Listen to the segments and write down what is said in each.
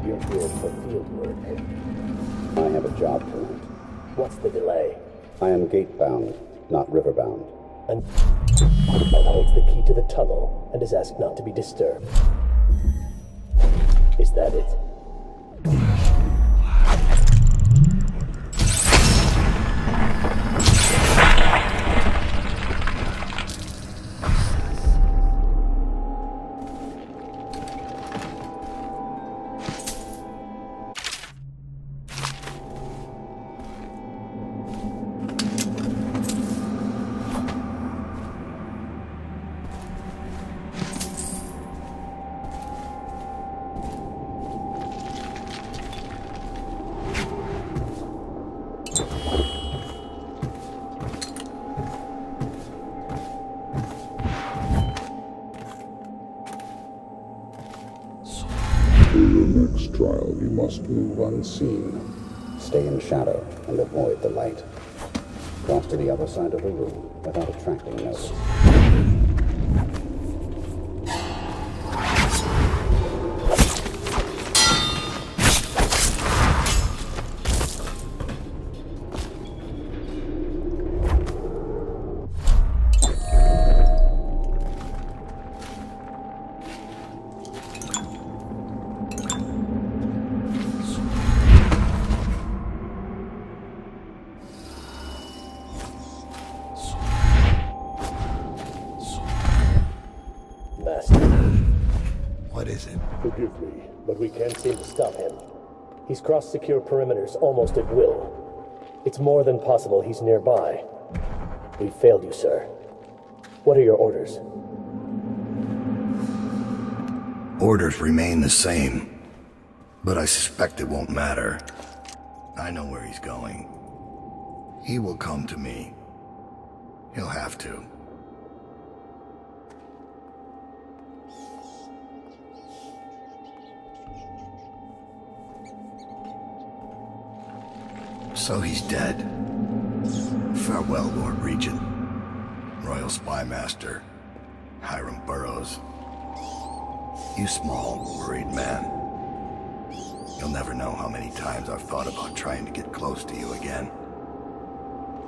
You're good for field work. I have a job tonight. What's the delay? I am gate-bound, not river-bound. And holds the key to the tunnel and is asked not to be disturbed. Is that it? For your next trial, you must move unseen. Stay in shadow and avoid the light. Cross to the other side of the room without attracting notice. What is it? Forgive me, but we can't seem to stop him. He's crossed secure perimeters almost at will. It's more than possible he's nearby. We failed you, sir. What are your orders? Orders remain the same, but I suspect it won't matter. I know where he's going. He will come to me. He'll have to. So he's dead. Farewell, Lord Regent, Royal Spy Master, Hiram Burroughs. You small, worried man. You'll never know how many times I've thought about trying to get close to you again.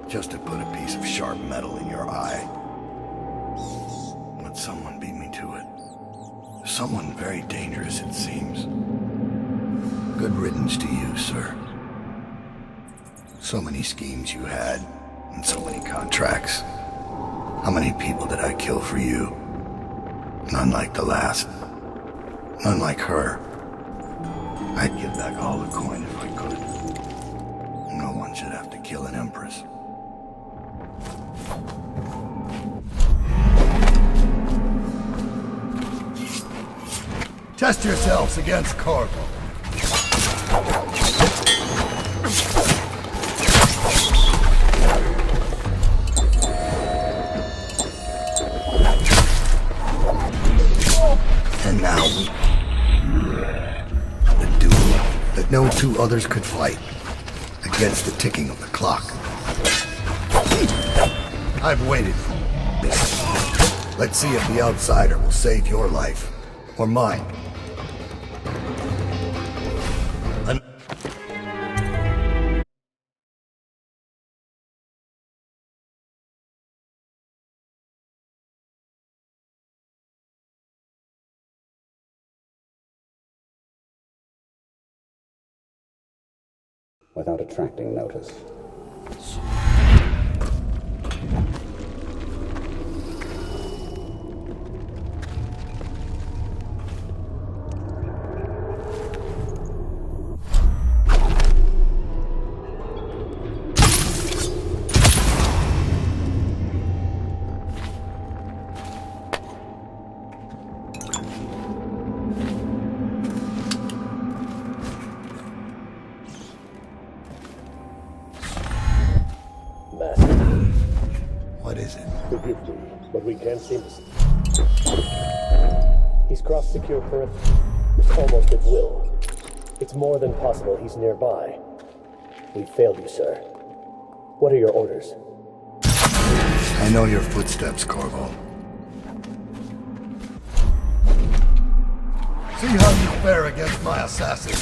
Just to put a piece of sharp metal in your eye. But someone beat me to it. Someone very dangerous, it seems. Good riddance to you, sir. So many schemes you had, and so many contracts. How many people did I kill for you? None like the last. None like her. I'd give back all the coin if I could. No one should have to kill an empress. Test yourselves against Corvo. And now the duel that no two others could fight against the ticking of the clock. I've waited for this. Let's see if the outsider will save your life or mine. Without attracting notice. What is it? Forgive me, but we can't seem to... He's crossed secure perimeter almost at will. It's more than possible he's nearby. We failed you, sir. What are your orders? I know your footsteps, Corvo. See how you fare against my assassin.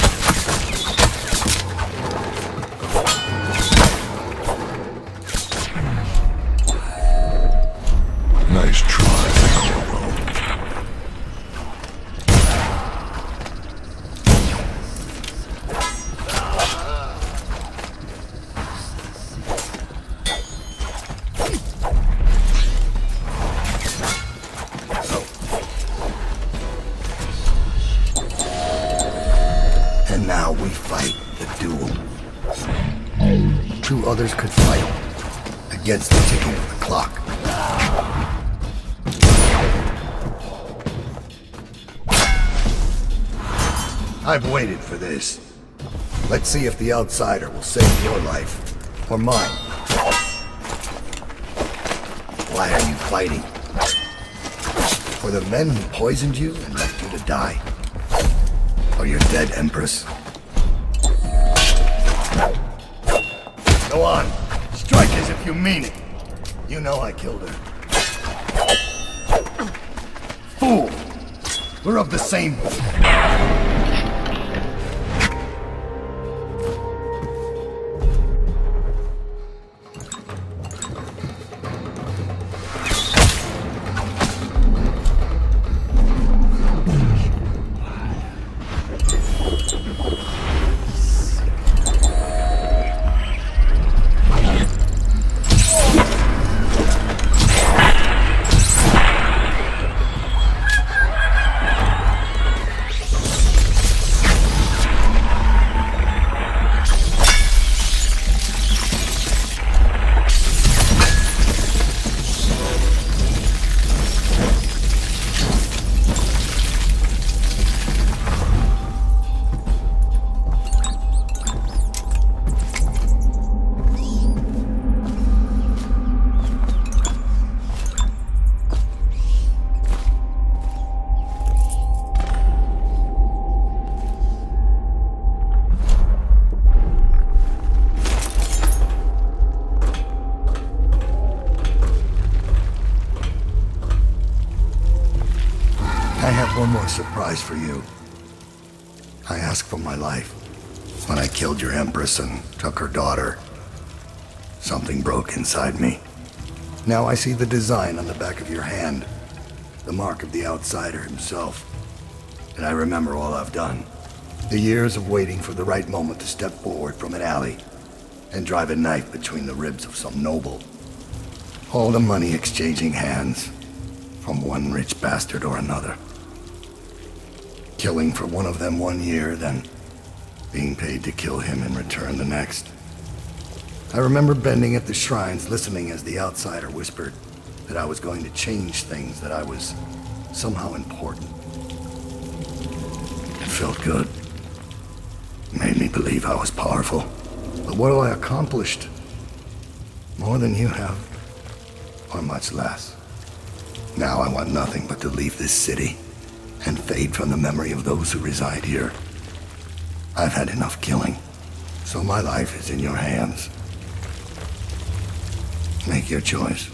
Nice try, Corvo. And now we fight the duel. Two others could fight against the ticking of the clock. I've waited for this. Let's see if the outsider will save your life, or mine. Why are you fighting? For the men who poisoned you and left you to die? Or your dead Empress? Go on, strike as if you mean it. You know I killed her. Fool! We're of the same... I have one more surprise for you. I asked for my life when I killed your Empress and took her daughter. Something broke inside me. Now I see the design on the back of your hand, the mark of the outsider himself. And I remember all I've done. The years of waiting for the right moment to step forward from an alley and drive a knife between the ribs of some noble. All the money exchanging hands from one rich bastard or another. Killing for one of them 1 year, then being paid to kill him in return the next. I remember bending at the shrines, listening as the outsider whispered that I was going to change things, that I was somehow important. It felt good. It made me believe I was powerful. But what have I accomplished? More than you have, or much less. Now I want nothing but to leave this city and fade from the memory of those who reside here. I've had enough killing, so my life is in your hands. Make your choice.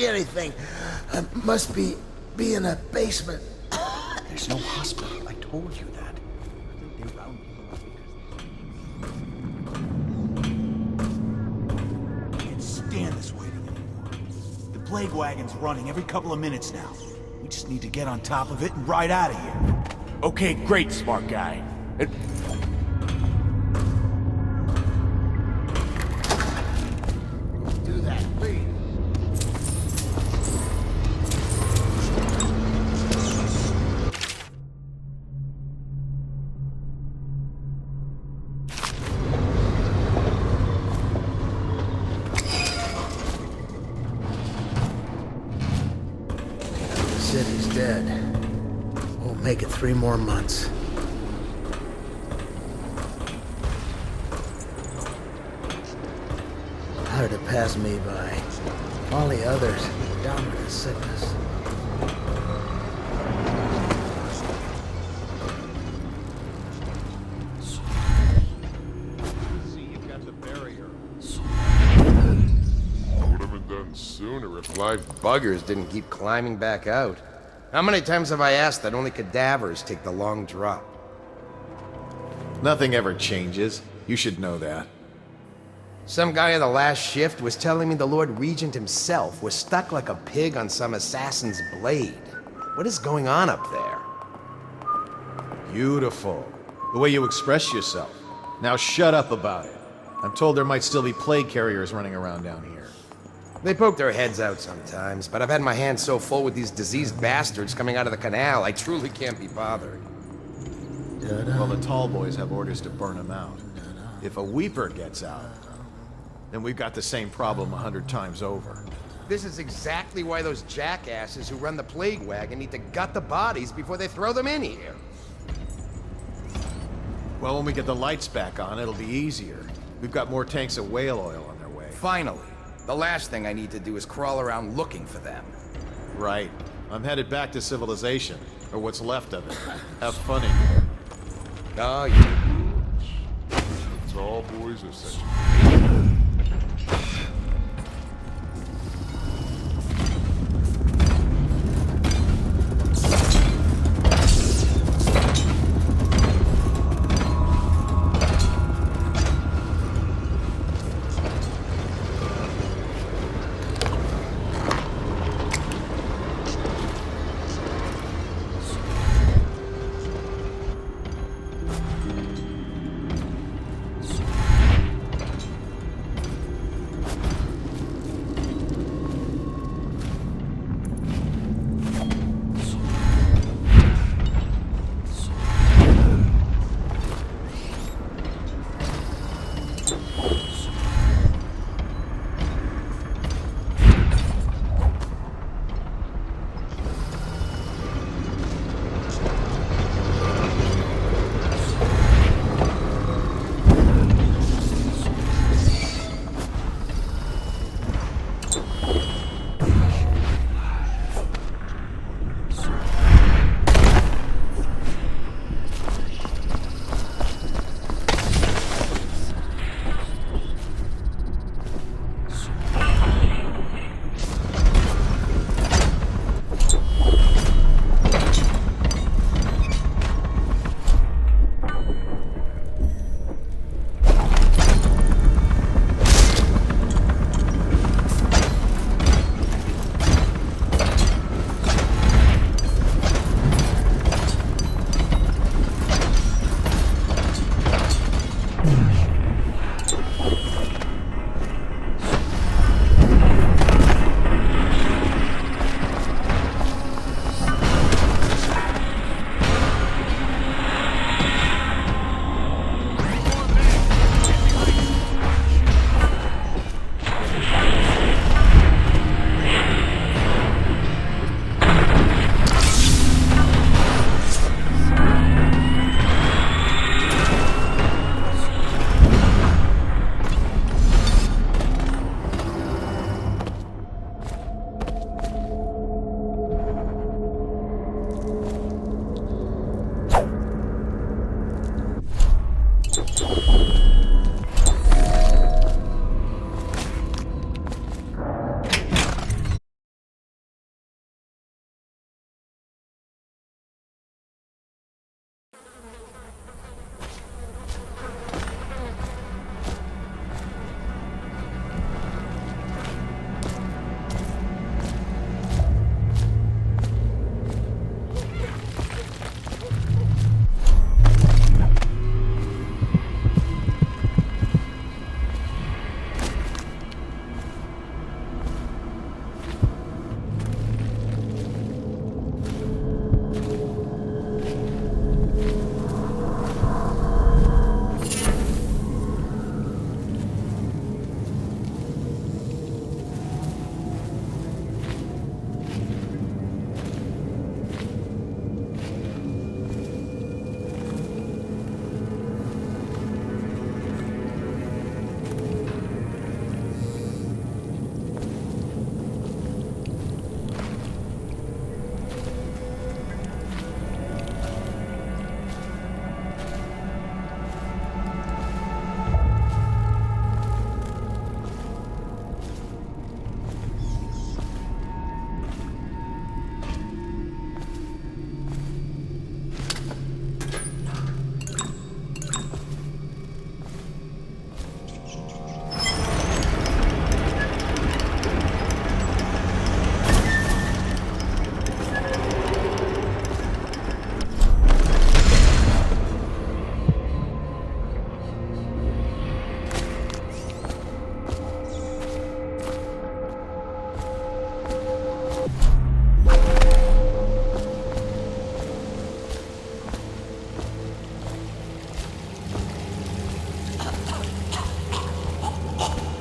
see anything. Must be in a basement. There's no hospital. I told you that. They round people up. Can't stand this waiting anymore. The plague wagon's running every couple of minutes now. We just need to get on top of it and ride out of here. Okay, great, smart guy. Do that, please. The city's dead. Won't make it 3 more months. Hard to pass me by. All the others down with the sickness. See, you've got the barrier. Would have been done sooner if live Buggers didn't keep climbing back out. How many times have I asked that only cadavers take the long drop? Nothing ever changes. You should know that. Some guy on the last shift was telling me the Lord Regent himself was stuck like a pig on some assassin's blade. What is going on up there? Beautiful. The way you express yourself. Now shut up about it. I'm told there might still be plague carriers running around down here. They poke their heads out sometimes, but I've had my hands so full with these diseased bastards coming out of the canal, I truly can't be bothered. Well, the tall boys have orders to burn them out. If a weeper gets out, then we've got the same problem 100 times over. This is exactly why those jackasses who run the plague wagon need to gut the bodies before they throw them in here. Well, when we get the lights back on, it'll be easier. We've got more tanks of whale oil on their way. Finally. The last thing I need to do is crawl around looking for them. Right. I'm headed back to civilization, or what's left of it. Have fun in here. Oh, yeah. The tall boys are such.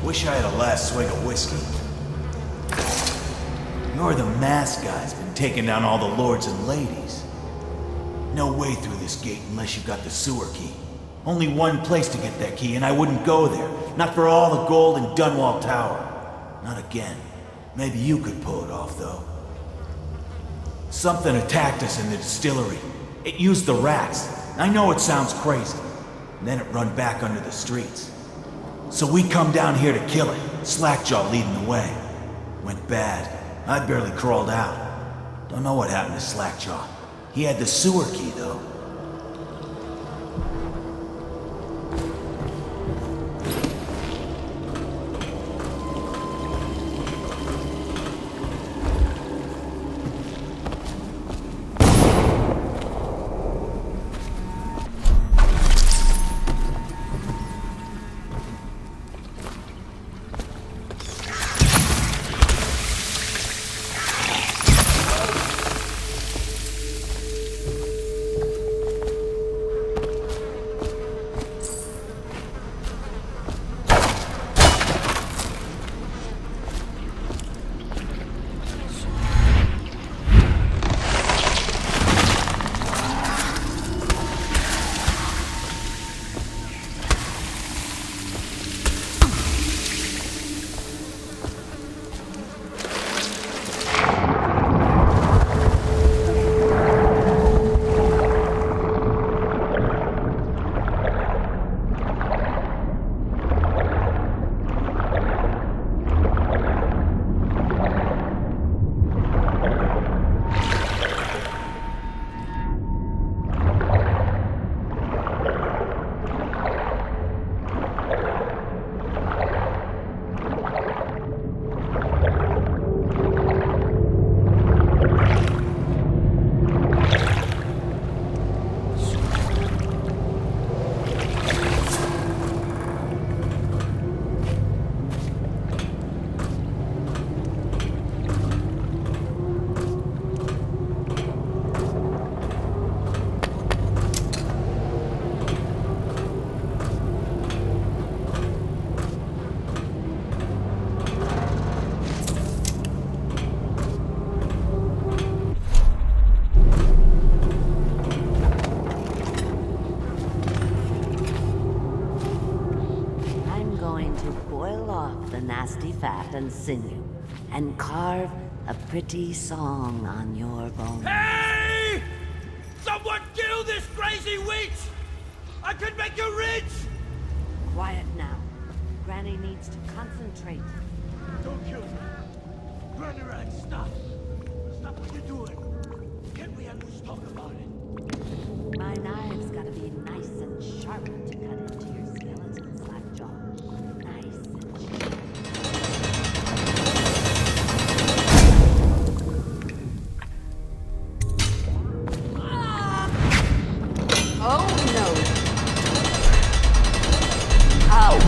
Wish I had a last swig of whiskey. You're the masked guy's been taking down all the lords and ladies. No way through this gate unless you've got the sewer key. Only one place to get that key, and I wouldn't go there. Not for all the gold in Dunwall Tower. Not again. Maybe you could pull it off, though. Something attacked us in the distillery. It used the rats. I know it sounds crazy. And then it run back under the streets. So we come down here to kill it. Slackjaw leading the way. Went bad. I barely crawled out. Don't know what happened to Slackjaw. He had the sewer key, though. nasty fat and sinew, and carve a pretty song on your bones. Hey! Someone kill this crazy witch! I could make you rich! Quiet now. Granny needs to concentrate. Don't kill me. Granny Rat, stop. Stop what you're doing. Can we at least talk about it? My knife's gotta be nice and sharp to cut into your skeleton, Slackjaw. Nice and sharp. Oh no! Ow!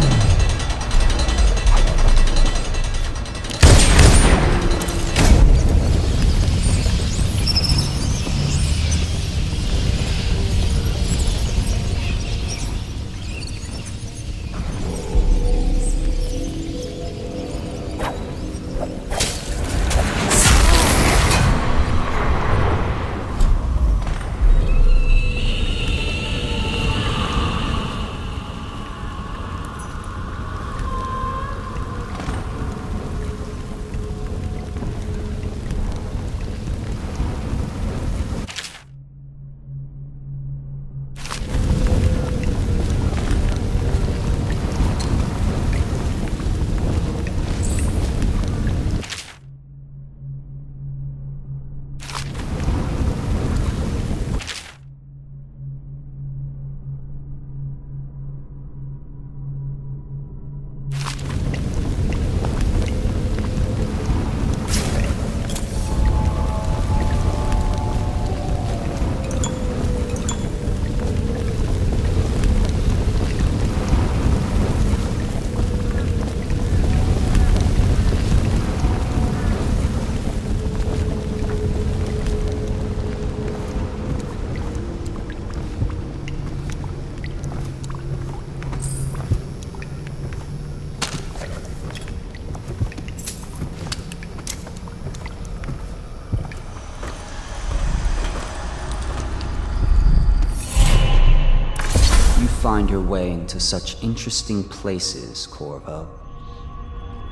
find your way into such interesting places, Corvo?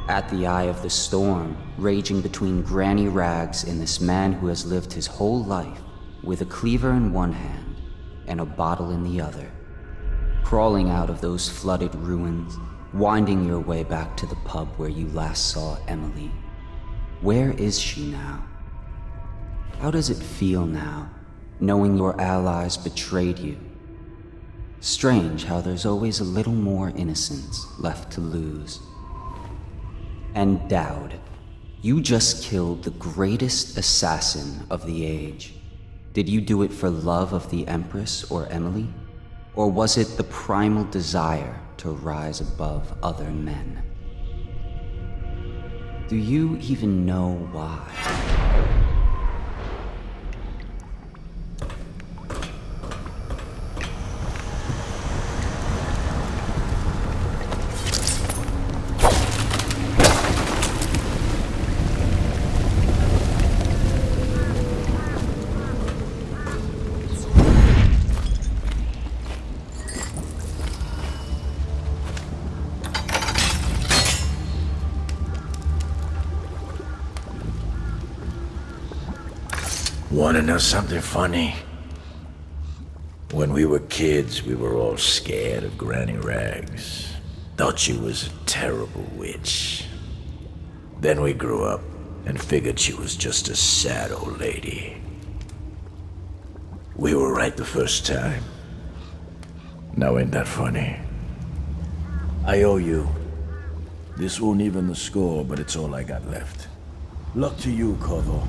At the eye of the storm, raging between granny rags and this man who has lived his whole life with a cleaver in one hand and a bottle in the other. Crawling out of those flooded ruins, winding your way back to the pub where you last saw Emily. Where is she now? How does it feel now, knowing your allies betrayed you? Strange how there's always a little more innocence left to lose. And Dowd, you just killed the greatest assassin of the age. Did you do it for love of the Empress or Emily? Or was it the primal desire to rise above other men? Do you even know why? Wanna know something funny? When we were kids, we were all scared of Granny Rags. Thought she was a terrible witch. Then we grew up and figured she was just a sad old lady. We were right the first time. Now ain't that funny? I owe you. This won't even the score, but it's all I got left. Luck to you, Corvo.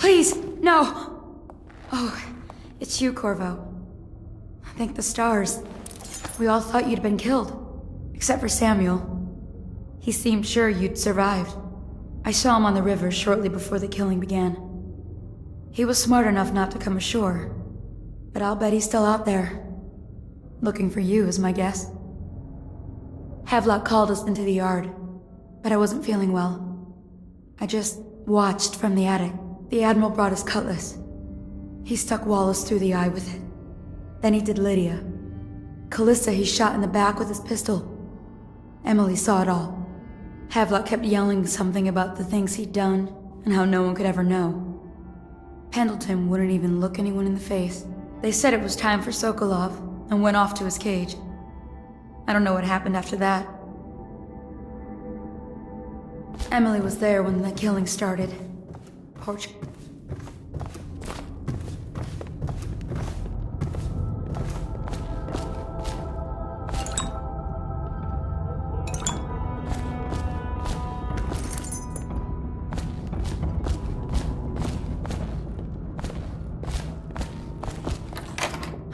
Please, no! Oh, it's you, Corvo. Thank the stars. We all thought you'd been killed. Except for Samuel. He seemed sure you'd survived. I saw him on the river shortly before the killing began. He was smart enough not to come ashore. But I'll bet he's still out there. Looking for you, is my guess. Havelock called us into the yard, but I wasn't feeling well. I just watched from the attic. The Admiral brought his cutlass. He stuck Wallace through the eye with it. Then he did Lydia. Callista he shot in the back with his pistol. Emily saw it all. Havelock kept yelling something about the things he'd done and how no one could ever know. Pendleton wouldn't even look anyone in the face. They said it was time for Sokolov and went off to his cage. I don't know what happened after that. Emily was there when the killing started. Porch.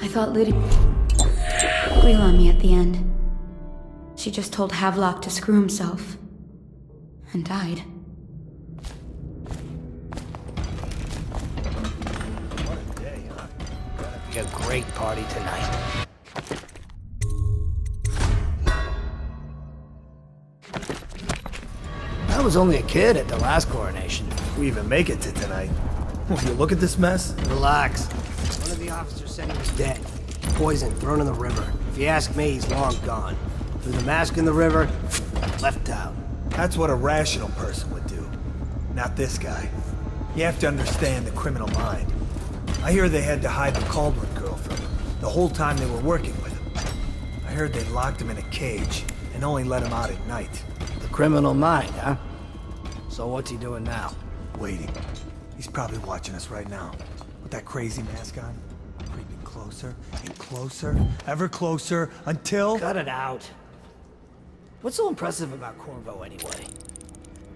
I thought Lydia squeal on me at the end. She just told Havelock to screw himself. And died. What a day, huh? Gonna be a great party tonight. I was only a kid at the last coronation. We even make it to tonight. Will you look at this mess? Relax. One of the officers said he was dead. Poisoned, thrown in the river. If you ask me, he's long gone. Threw the mask in the river, left town. That's what a rational person would do. Not this guy. You have to understand the criminal mind. I hear they had to hide the Caldwell girl from him the whole time they were working with him. I heard they locked him in a cage and only let him out at night. The criminal mind, huh? So what's he doing now? Waiting. He's probably watching us right now. With that crazy mask on. Creeping closer and closer, ever closer, until... Cut it out. What's so impressive about Corvo, anyway?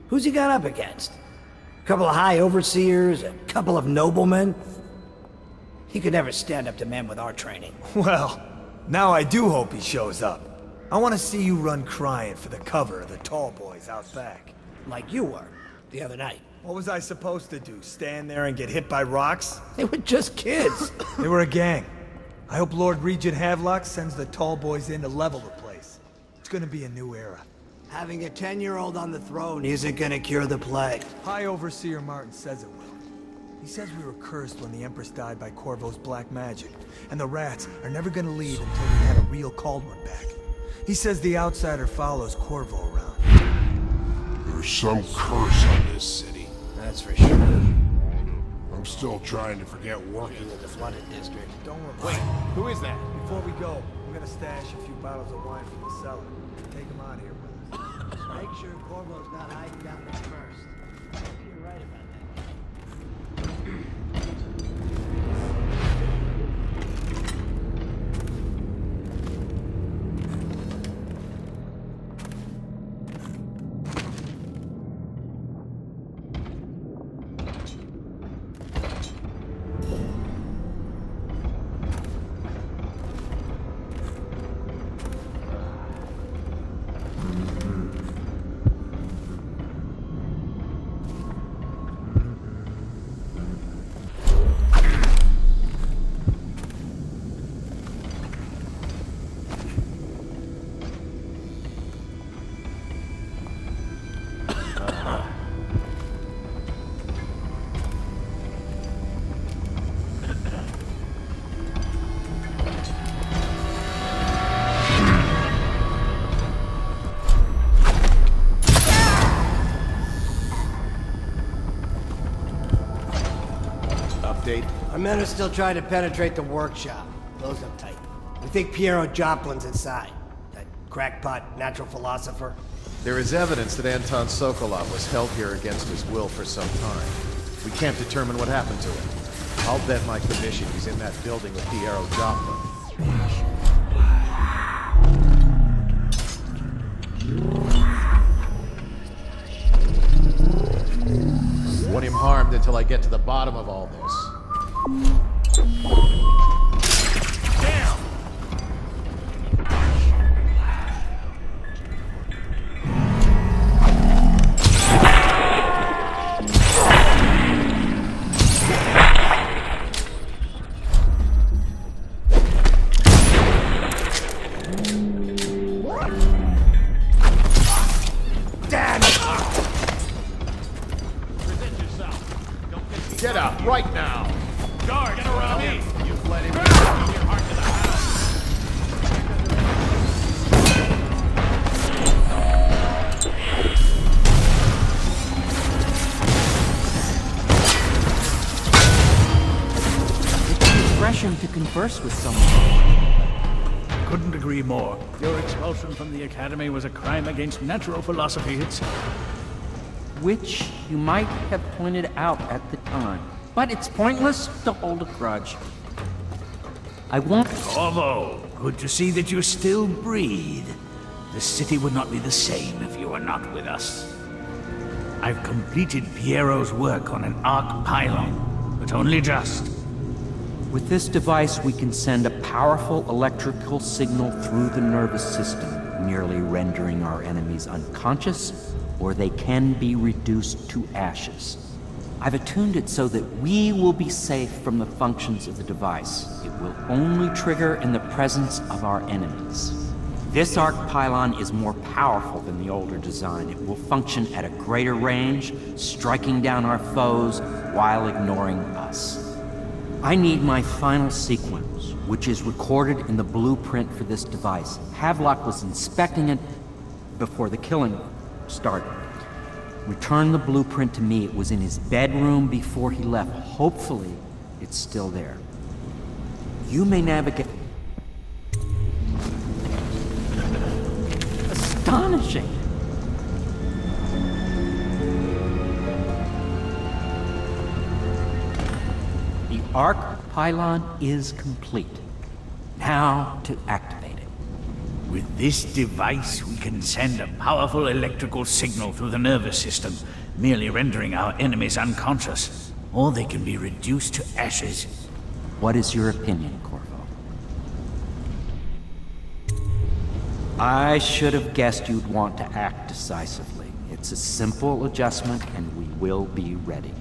Who's he got up against? A couple of high overseers, a couple of noblemen? He could never stand up to men with our training. Well, now I do hope he shows up. I want to see you run crying for the cover of the tall boys out back. Like you were, the other night. What was I supposed to do, stand there and get hit by rocks? They were just kids. They were a gang. I hope Lord Regent Havelock sends the tall boys in to level the place. It's gonna be a new era. Having a 10-year-old on the throne isn't gonna cure the plague. High Overseer Martin says it will. He says we were cursed when the Empress died by Corvo's black magic, and the rats are never gonna leave until we had a real Cauldron back. He says the outsider follows Corvo around. There's some curse on this city. That's for sure. I'm still trying to forget working in the flooded district. Don't worry. Wait, who is that? Before we go, we're gonna stash a few bottles of wine from the cellar. Take them out here with us. Make sure Corvo's not hiding down there first. You're right about that. Our men are still trying to penetrate the workshop. Closed up tight. We think Piero Joplin's inside. That crackpot natural philosopher. There is evidence that Anton Sokolov was held here against his will for some time. We can't determine what happened to him. I'll bet my commission he's in that building with Piero Joplin. Want him harmed and until I get to the bottom of all this. Get out right now! Guard, get around me! You've let him give your heart to the house. It's refreshing to converse with someone. Couldn't agree more. Your expulsion from the Academy was a crime against natural philosophy itself. Which you might have pointed out at the time. But it's pointless to hold a grudge. I won't... Corvo, good to see that you still breathe. The city would not be the same if you were not with us. I've completed Piero's work on an arc pylon, but only just. With this device, we can send a powerful electrical signal through the nervous system, nearly rendering our enemies unconscious, or they can be reduced to ashes. I've attuned it so that we will be safe from the functions of the device. It will only trigger in the presence of our enemies. This arc pylon is more powerful than the older design. It will function at a greater range, striking down our foes while ignoring us. I need my final sequence, which is recorded in the blueprint for this device. Havelock was inspecting it before the killing started. Return the blueprint to me. It was in his bedroom before he left. Hopefully, it's still there. You may navigate... Astonishing! The arc pylon is complete. Now to activate it. With this device, we can send a powerful electrical signal through the nervous system, merely rendering our enemies unconscious, or they can be reduced to ashes. What is your opinion, Corvo? I should have guessed you'd want to act decisively. It's a simple adjustment, and we will be ready.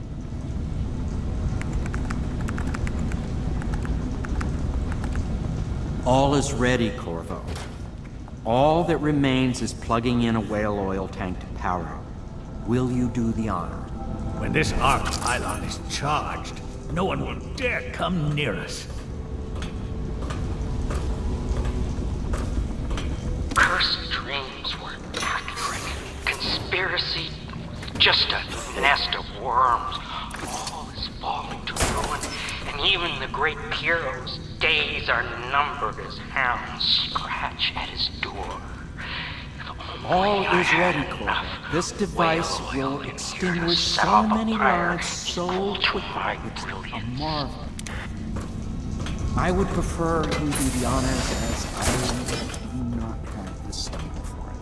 All is ready, Corvo. All that remains is plugging in a whale oil tank to power it. Will you do the honor? When this arc pylon is charged, no one will dare come near us. Cursed dreams were accurate. Conspiracy, just a nest of worms. All is falling to ruin, and even the great Piero's days are numbered as hounds scratch at his door. All is ready, Corvo. This device will extinguish so many lives so quickly. It's a marvel. I would prefer you do the honors, as I do not have the stomach for it.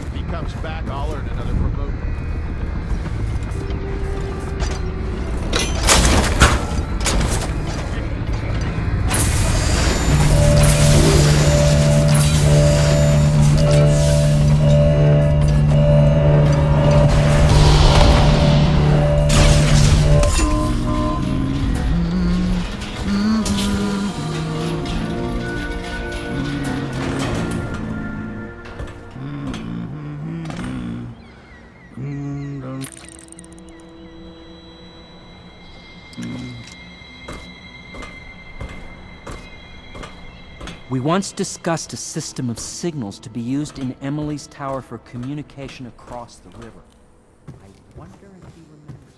If he comes back, I'll earn another promotion. We once discussed a system of signals to be used in Emily's tower for communication across the river. I wonder if he remembers.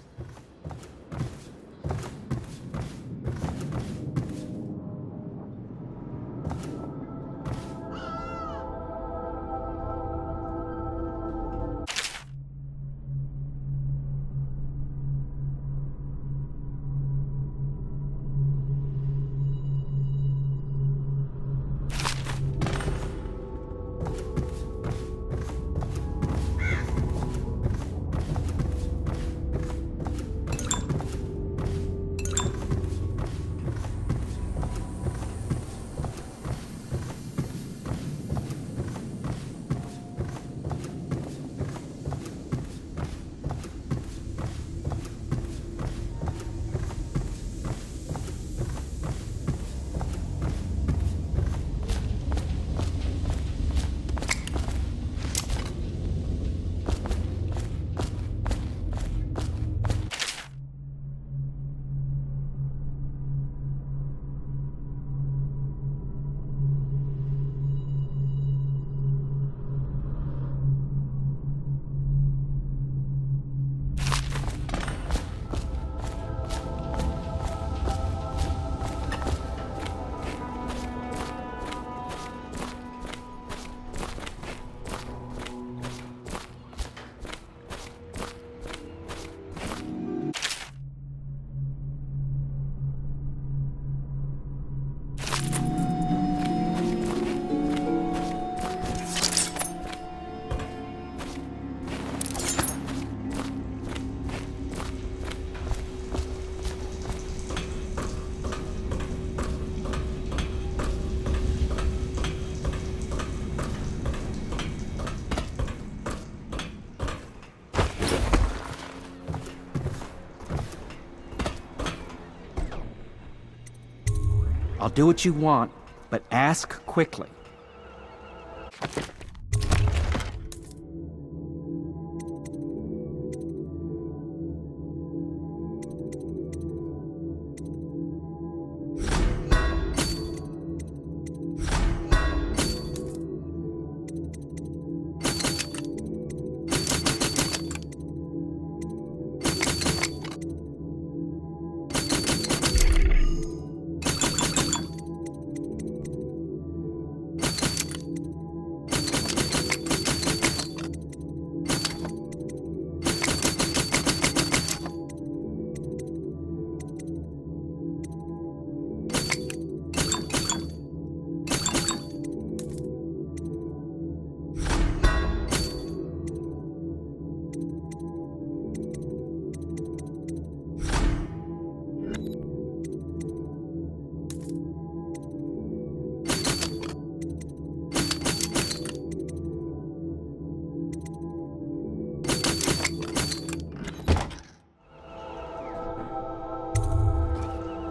I'll do what you want, but ask quickly.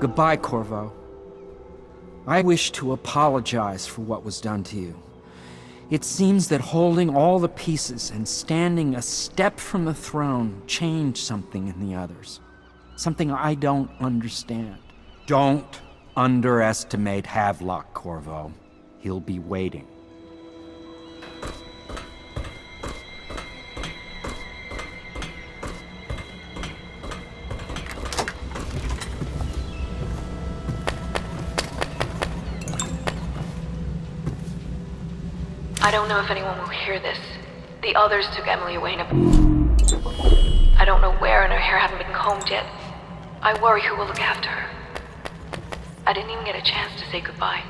Goodbye, Corvo. I wish to apologize for what was done to you. It seems that holding all the pieces and standing a step from the throne changed something in the others. Something I don't understand. Don't underestimate Havelock, Corvo. He'll be waiting. I don't know if anyone will hear this. The others took Emily away in a... I don't know where, and her hair hasn't been combed yet. I worry who will look after her. I didn't even get a chance to say goodbye.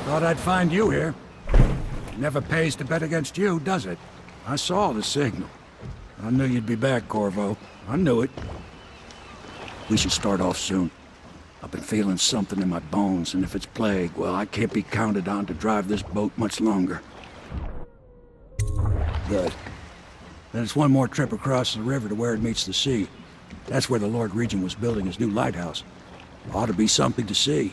Thought I'd find you here. Never pays to bet against you, does it? I saw the signal. I knew you'd be back, Corvo. I knew it. We should start off soon. I've been feeling something in my bones, and if it's plague, well, I can't be counted on to drive this boat much longer. Good. Then it's one more trip across the river to where it meets the sea. That's where the Lord Regent was building his new lighthouse. Ought to be something to see.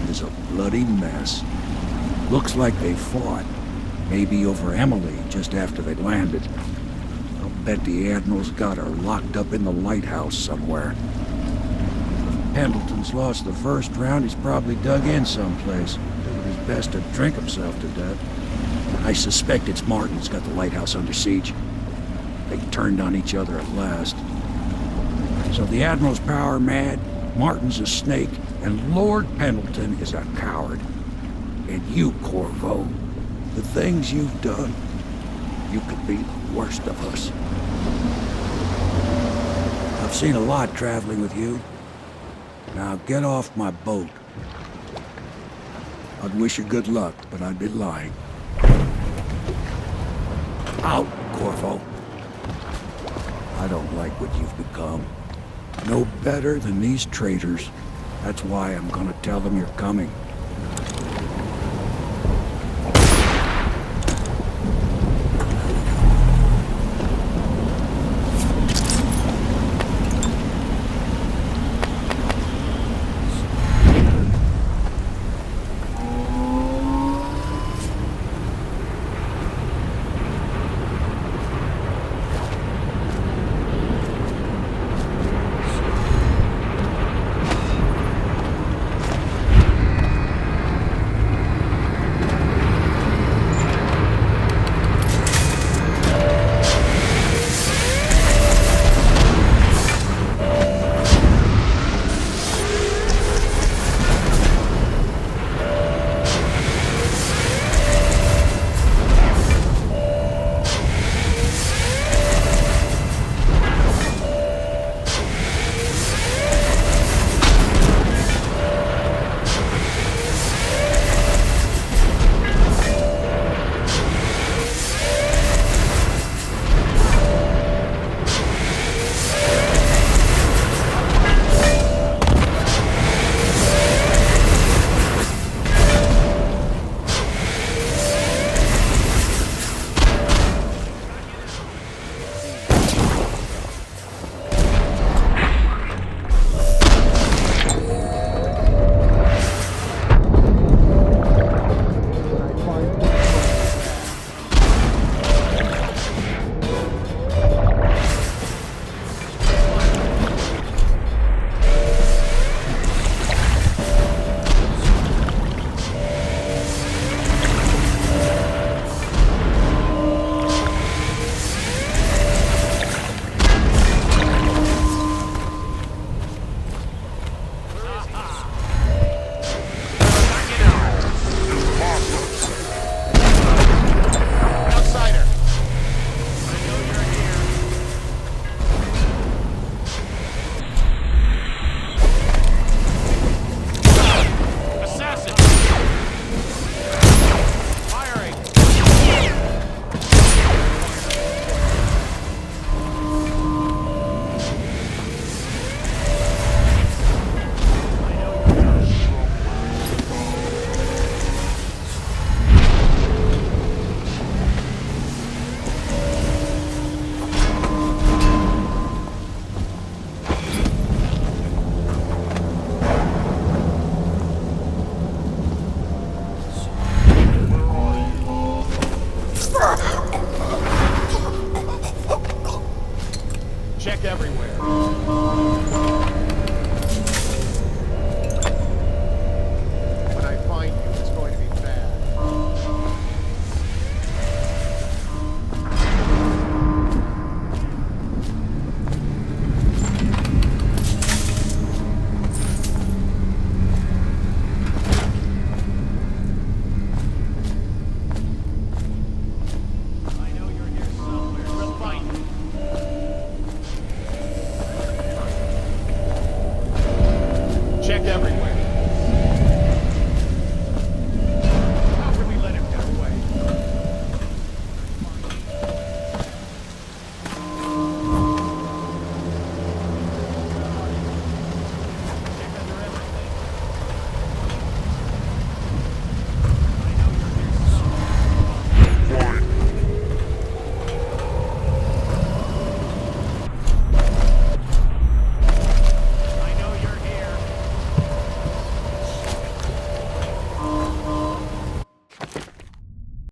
Is a bloody mess. Looks like they fought. Maybe over Emily just after they landed. I'll bet the Admiral's got her locked up in the lighthouse somewhere. If Pendleton's lost the first round, he's probably dug in someplace. Doing his best to drink himself to death. I suspect it's Martin's got the lighthouse under siege. They turned on each other at last. So the Admiral's power mad, Martin's a snake, and Lord Pendleton is a coward. And you, Corvo, the things you've done, you could be the worst of us. I've seen a lot traveling with you. Now get off my boat. I'd wish you good luck, but I'd be lying. Out, Corvo. I don't like what you've become. No better than these traitors. That's why I'm gonna tell them you're coming.